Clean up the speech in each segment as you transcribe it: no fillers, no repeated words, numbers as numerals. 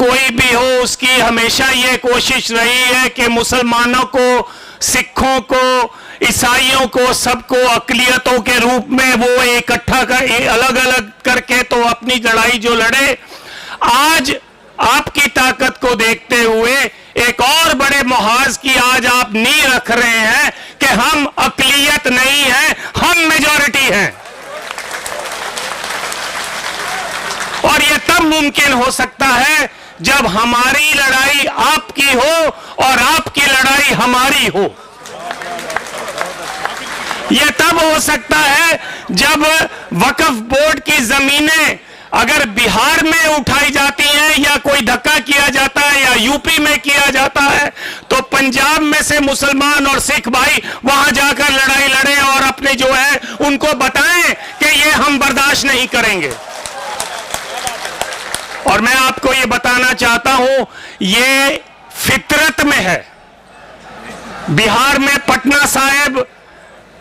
कोई भी हो, उसकी हमेशा ये कोशिश रही है कि मुसलमानों को, सिखों को, ईसाइयों को, सबको अकलियतों के रूप में वो इकट्ठा कर, अलग अलग करके तो अपनी लड़ाई जो लड़े। आज आपकी ताकत को देखते हुए एक और बड़े मुहाज की आज आप नींव रख रहे हैं कि हम अकलियत नहीं है, हम मेजॉरिटी हैं। और यह तब मुमकिन हो सकता है जब हमारी लड़ाई आपकी हो और आपकी लड़ाई हमारी हो। यह तब हो सकता है जब वक्फ बोर्ड की जमीनें अगर बिहार में उठाई जाती हैं या कोई धक्का किया जाता है या यूपी में किया जाता है, तो पंजाब में से मुसलमान और सिख भाई वहां जाकर लड़ाई लड़ें और अपने जो है उनको बताएं कि ये हम बर्दाश्त नहीं करेंगे। और मैं आपको ये बताना चाहता हूं, ये फितरत में है। बिहार में पटना साहिब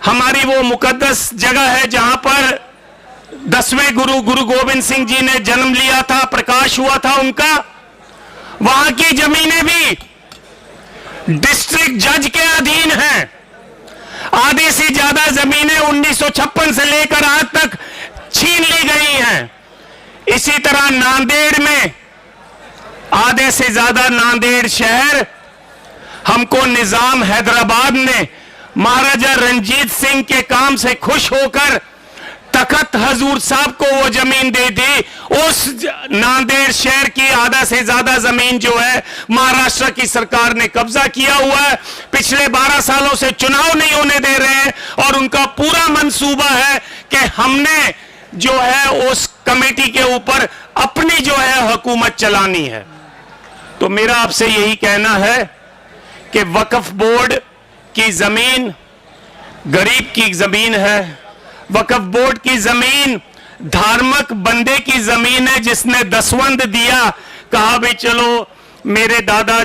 हमारी वो मुकद्दस जगह है जहां पर 10वें गुरु गोविंद सिंह जी ने जन्म लिया था, प्रकाश हुआ था उनका। वहां की जमीनें भी डिस्ट्रिक्ट जज के अधीन हैं। आधे से ज्यादा जमीनें 1956 से लेकर आज तक छीन ली गई हैं। इसी तरह नांदेड़ में आधे से ज्यादा नांदेड़ शहर हमको निजाम हैदराबाद ने महाराजा रंजीत सिंह के काम से खुश होकर तखत हजूर साहब को वो जमीन दे दी। उस नांदेड़ शहर की आधा से ज्यादा जमीन जो है महाराष्ट्र की सरकार ने कब्जा किया हुआ है। पिछले 12 सालों से चुनाव नहीं होने दे रहे हैं और उनका पूरा मंसूबा है कि हमने जो है उस कमेटी के ऊपर अपनी जो है हुकूमत चलानी है। तो मेरा आपसे यही कहना है कि वक्फ बोर्ड की जमीन गरीब की जमीन है। वक्फ बोर्ड की जमीन धार्मिक बंदे की जमीन है जिसने दसवंध दिया, कहा भी चलो मेरे दादा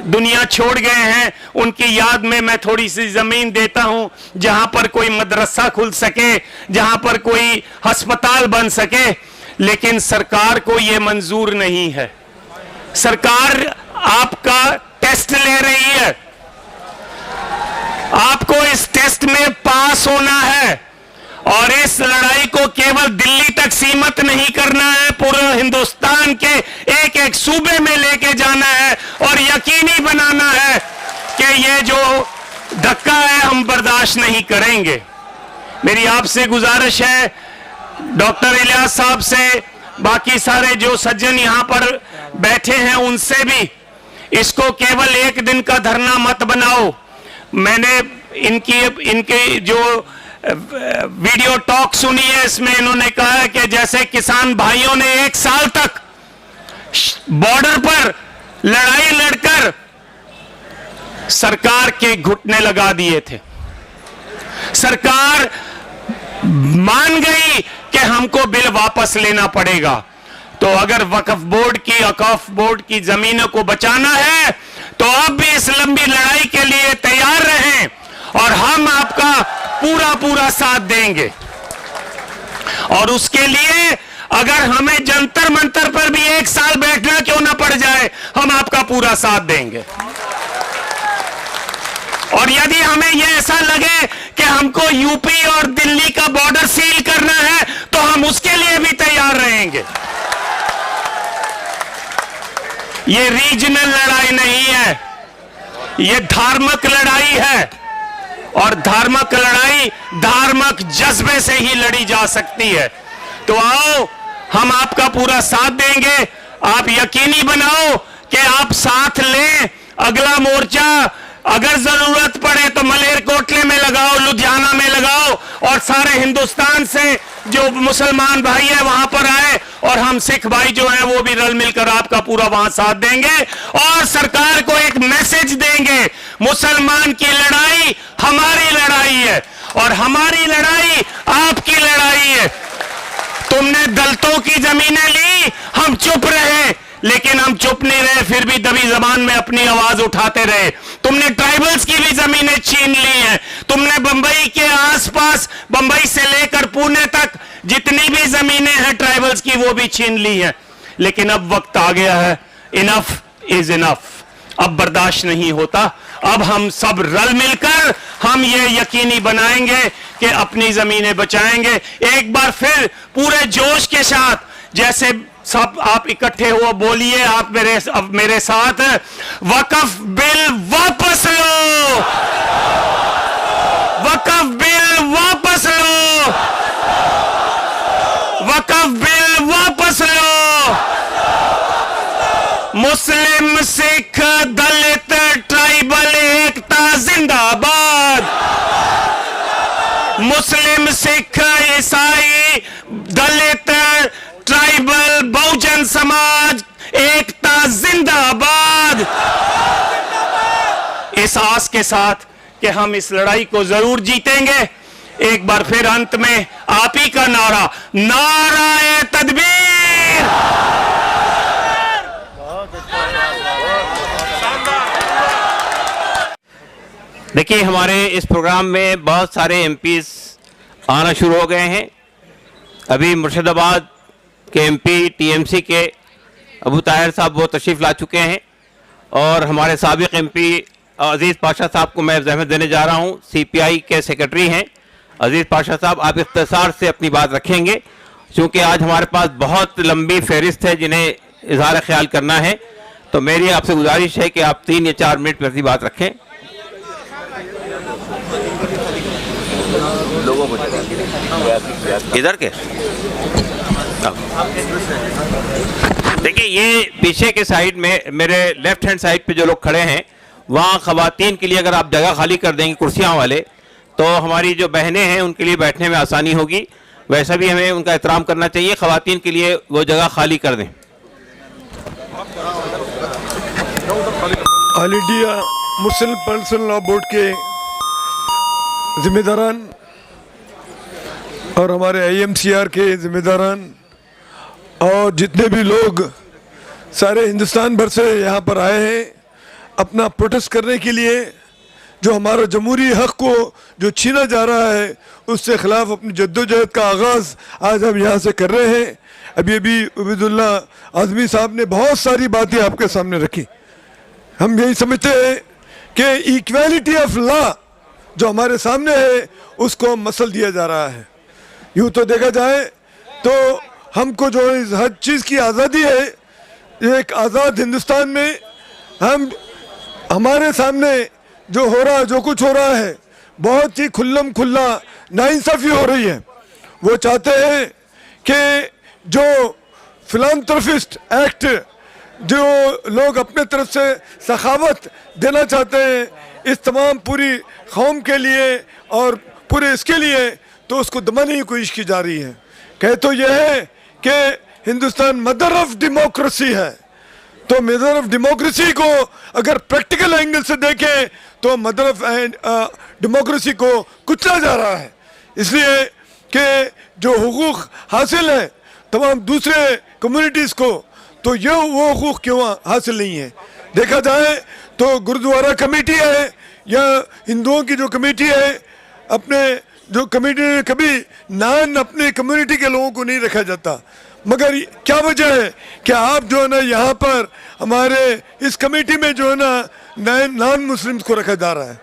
दुनिया छोड़ गए हैं, उनकी याद में मैं थोड़ी सी जमीन देता हूं जहां पर कोई मदरसा खुल सके, जहां पर कोई अस्पताल बन सके। लेकिन सरकार को यह मंजूर नहीं है। सरकार आपका टेस्ट ले रही है। आपको इस टेस्ट में पास होना है और इस लड़ाई को केवल दिल्ली तक सीमित नहीं करना है, पूरे हिंदुस्तान के एक एक सूबे में लेके जाना है और यकीनी बनाना है कि ये जो धक्का है हम बर्दाश्त नहीं करेंगे। मेरी आपसे गुजारिश है, डॉक्टर इलियास साहब से, बाकी सारे जो सज्जन यहां पर बैठे हैं उनसे भी, इसको केवल एक दिन का धरना मत बनाओ। मैंने इनके जो वीडियो टॉक सुनी है, इसमें इन्होंने कहा है कि जैसे किसान भाइयों ने 1 साल तक बॉर्डर पर लड़ाई लड़कर सरकार के घुटने लगा दिए थे। सरकार मान गई कि हमको बिल वापस लेना पड़ेगा। तो अगर वक्फ बोर्ड की जमीनों को बचाना है तो अब भी इस लंबी लड़ाई के लिए तैयार रहें और हम आपका पूरा साथ देंगे। और उसके लिए अगर हमें जंतर मंतर पर भी 1 साल बैठना क्यों ना पड़ जाए, हम आपका पूरा साथ देंगे। और यदि हमें यह ऐसा लगे कि हमको यूपी और दिल्ली का बॉर्डर सील करना है तो हम उसके लिए भी तैयार रहेंगे। ये रीजनल लड़ाई नहीं है, ये धार्मिक लड़ाई है और धार्मिक लड़ाई धार्मिक जज्बे से ही लड़ी जा सकती है। तो आओ, हम आपका पूरा साथ देंगे। आप यकीनी बनाओ कि आप साथ लें। अगला मोर्चा अगर जरूरत पड़े तो मलेरकोटले में लगाओ, लुधियाना में लगाओ और सारे हिंदुस्तान से जो मुसलमान भाई है वहां पर आए और हम सिख भाई जो है वो भी रल मिलकर आपका पूरा वहां साथ देंगे और सरकार को एक मैसेज देंगे, मुसलमान की लड़ाई हमारी लड़ाई है और हमारी लड़ाई आपकी लड़ाई है। तुमने दलितों की जमीनें ली, हम चुप रहे, लेकिन हम चुप नहीं रहे, फिर भी दबी जबान में अपनी आवाज उठाते रहे। तुमने ट्राइबल्स की भी जमीनें छीन ली हैं। तुमने बंबई के आसपास, बंबई से लेकर पुणे तक जितनी भी जमीनें हैं ट्राइबल्स की, वो भी छीन ली हैं। लेकिन अब वक्त आ गया है, इनफ इज इनफ, अब बर्दाश्त नहीं होता। अब हम सब रल मिलकर हम ये यकीनी बनाएंगे कि अपनी जमीनें बचाएंगे। एक बार फिर पूरे जोश के साथ, जैसे सब आप इकट्ठे हो, बोलिए आप मेरे साथ, वक्फ बिल वापस लो, वक्फ बिल वापस लो, वक्फ बिल वापस लो। मुस्लिम, सिख, दलित, ट्राइबल एकता जिंदाबाद। मुस्लिम, सिख, ईसाई, दलित, ट्राइबल, बहुजन समाज एकता जिंदाबाद। इस आस के साथ कि हम इस लड़ाई को जरूर जीतेंगे, एक बार फिर अंत में आप ही का नारा, नाराए तदबीर। देखिए, हमारे इस प्रोग्राम में बहुत सारे एमपीज आना शुरू हो गए हैं। अभी मुर्शिदाबाद के एमपी टीएमसी के अबू ताहिर साहब वो तशरीफ़ ला चुके हैं, और हमारे साबिक एमपी अजीज़ पाशा साहब को मैं ज़हमत देने जा रहा हूं। सीपीआई के सेक्रेटरी हैं अजीज़ पाशा साहब, आप इख्तिसार से अपनी बात रखेंगे, क्योंकि आज हमारे पास बहुत लंबी फहरिस्त है जिन्हें इजहार ख्याल करना है। तो मेरी आपसे गुजारिश है कि आप 3 या 4 मिनट में अपनी बात रखें। लोगों को इधर के देखिए, ये पीछे के साइड में मेरे लेफ्ट हैंड साइड पे जो लोग खड़े हैं, वहाँ ख़वातीन के लिए अगर आप जगह खाली कर देंगे कुर्सियाँ वाले, तो हमारी जो बहनें हैं उनके लिए बैठने में आसानी होगी। वैसा भी हमें उनका एहतराम करना चाहिए। ख़वातीन के लिए वो जगह खाली कर दें। All India Muslim personal law board के जिम्मेदारान और हमारे IMCR के जिम्मेदारान और जितने भी लोग सारे हिंदुस्तान भर से यहाँ पर आए हैं अपना प्रोटेस्ट करने के लिए, जो हमारा जमहूरी हक़ को जो छीना जा रहा है उससे खिलाफ अपनी जद्दोजहद का आगाज़ आज हम यहाँ से कर रहे हैं। अभी उबैदुल्ला आज़मी साहब ने बहुत सारी बातें आपके सामने रखी। हम यही समझते हैं कि इक्वालिटी ऑफ लॉ जो हमारे सामने है उसको मसल दिया जा रहा है। यूँ तो देखा जाए तो हमको जो हर चीज़ की आज़ादी है, एक आज़ाद हिंदुस्तान में हमारे सामने जो हो रहा, जो कुछ हो रहा है, बहुत ही खुल्लम खुल्ला नाइंसाफ़ी हो रही है। वो चाहते हैं कि जो फिलांथ्रोपिस्ट एक्ट, जो लोग अपने तरफ से सखावत देना चाहते हैं इस तमाम पूरी कौम के लिए और पूरे इसके लिए, तो उसको दबाने की कोशिश की जा रही है। कहे तो यह है कि हिंदुस्तान मदर ऑफ डेमोक्रेसी है, तो मदर ऑफ डेमोक्रेसी को अगर प्रैक्टिकल एंगल से देखें तो मदर ऑफ डेमोक्रेसी को कुचला जा रहा है। इसलिए कि जो हुकूक हासिल है तमाम दूसरे कम्युनिटीज़ को, तो ये वो हुकूक क्यों हासिल नहीं है। देखा जाए तो गुरुद्वारा कमेटी है या हिंदुओं की जो कमेटी है, अपने जो कमेटी में कभी नान अपने कम्युनिटी के लोगों को नहीं रखा जाता, मगर क्या वजह है कि आप जो है ना यहाँ पर हमारे इस कमेटी में जो है ना नॉन मुस्लिम्स को रखा जा रहा है।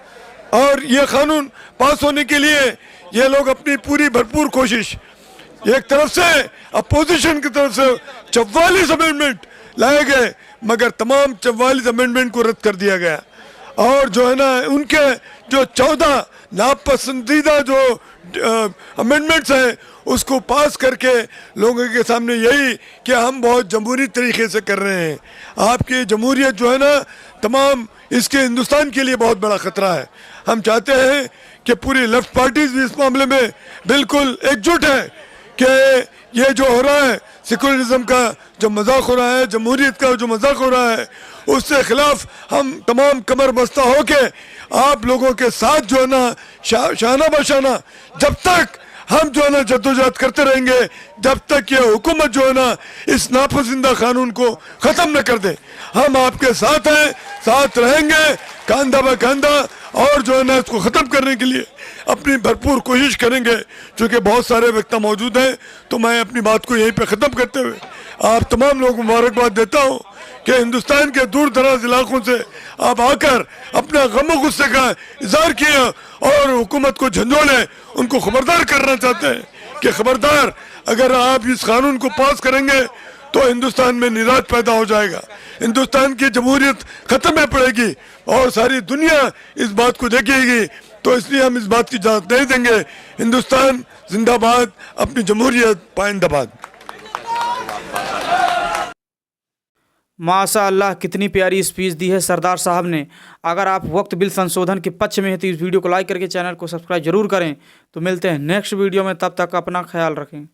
और ये कानून पास होने के लिए ये लोग अपनी पूरी भरपूर कोशिश, एक तरफ से अपोजिशन की तरफ से 44 अमेंडमेंट लाए गए, मगर तमाम 44 अमेंडमेंट को रद्द कर दिया गया। और जो है ना उनके जो 14 नापसंदीदा जो अमेंडमेंट्स हैं उसको पास करके लोगों के सामने यही कि हम बहुत जमहूरी तरीके से कर रहे हैं। आपकी जमहूरियत जो है ना तमाम इसके हिंदुस्तान के लिए बहुत बड़ा ख़तरा है। हम चाहते हैं कि पूरी लेफ्ट पार्टीज भी इस मामले में बिल्कुल एकजुट है कि ये जो हो रहा है, सेकुलरिज्म का जो मजाक हो रहा है, जमहूरियत का जो मजाक हो रहा है, उससे खिलाफ हम तमाम कमर बस्ता हो के आप लोगों के साथ जो है ना शाना बशाना जब तक हम जो है ना जद्दोजहद करते रहेंगे, जब तक ये हुकूमत जो है ना इस नापसंदीदा कानून को ख़त्म न कर दे, हम आपके साथ हैं, साथ रहेंगे कंधा ब कंधा, और जो है ना इसको ख़त्म करने के लिए अपनी भरपूर कोशिश करेंगे। चूँकि बहुत सारे वक्ता मौजूद हैं, तो मैं अपनी बात को यहीं पे ख़त्म करते हुए आप तमाम लोगों को मुबारकबाद देता हूँ कि हिंदुस्तान के दूर दराज इलाकों से आप आकर अपना गम और गुस्से का इजहार किया और हुकूमत को झंझोले उनको खबरदार करना चाहते हैं कि खबरदार, अगर आप इस कानून को पास करेंगे तो हिंदुस्तान में निराश पैदा हो जाएगा, हिंदुस्तान की जमहूरियत खत्म में पड़ेगी और सारी दुनिया इस बात को देखेगी। तो इसलिए हम इस बात की इजाजत नहीं देंगे। हिंदुस्तान जिंदाबाद, अपनी जमहूरियत पाइंदाबाद। माशाअल्लाह, कितनी प्यारी स्पीच दी है सरदार साहब ने। अगर आप वक्त बिल संशोधन के पक्ष में हैं तो इस वीडियो को लाइक करके चैनल को सब्सक्राइब जरूर करें। तो मिलते हैं नेक्स्ट वीडियो में, तब तक अपना ख्याल रखें।